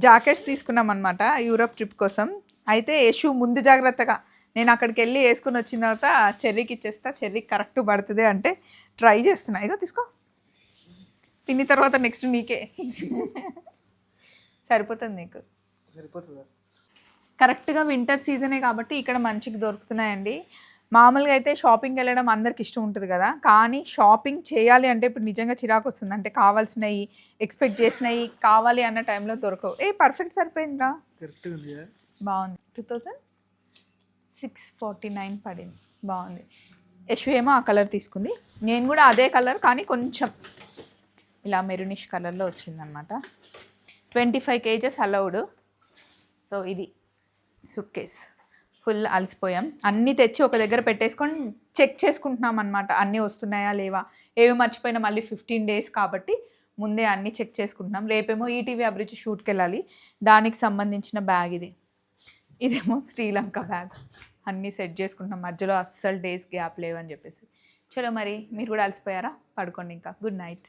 Jackets తీసుకున్నాం అనమాట Europe trip కోసం. అయితే యశు ముందు జాగ్రత్తగా నేను అక్కడికి వెళ్ళి వేసుకుని వచ్చిన తర్వాత చెర్రీకి ఇచ్చేస్తా, చెర్రీకి కరెక్ట్ పడుతుంది అంటే ట్రై చేస్తున్నా. ఇదో తీసుకో, పిన్ని తర్వాత నెక్స్ట్ నీకే. సరిపోతుంది నీకు, సరిపోతుందా? కరెక్ట్గా వింటర్ సీజనే కాబట్టి ఇక్కడ మంచిగా దొరుకుతున్నాయండి. మామూలుగా అయితే షాపింగ్ వెళ్ళడం అందరికి ఇష్టం ఉంటుంది కదా, కానీ షాపింగ్ చేయాలి అంటే ఇప్పుడు నిజంగా చిరాకు వస్తుంది. అంటే కావాల్సినవి ఎక్స్పెక్ట్ చేసినవి కావాలి అన్న టైంలో దొరకవు. పర్ఫెక్ట్ సరిపోయిందిరా, బాగుంది. 2649 పడింది, బాగుంది. యశు ఏమో ఆ కలర్ తీసుకుంది, నేను కూడా అదే కలర్ కానీ కొంచెం ఇలా మెరూనిష్ కలర్లో వచ్చిందనమాట. 25 kgs అలౌడ్. సో ఇది సూట్ కేస్, ఫుల్ అలసిపోయాం. అన్నీ తెచ్చి ఒక దగ్గర పెట్టేసుకొని చెక్ చేసుకుంటున్నాం అనమాట, అన్నీ వస్తున్నాయా లేవా, ఏవి మర్చిపోయినా మళ్ళీ 15 days కాబట్టి ముందే అన్నీ చెక్ చేసుకుంటున్నాం. రేపేమో ఈటీవీ అభిరుచి షూట్కి వెళ్ళాలి, దానికి సంబంధించిన బ్యాగ్ ఇది. ఇదేమో శ్రీలంక బ్యాగ్. అన్నీ సెట్ చేసుకుంటున్నాం, మధ్యలో అస్సలు డేస్ గ్యాప్ లేవని చెప్పేసి. చలో మరి మీరు కూడా అలసిపోయారా, పడుకోండి ఇంకా. Good night.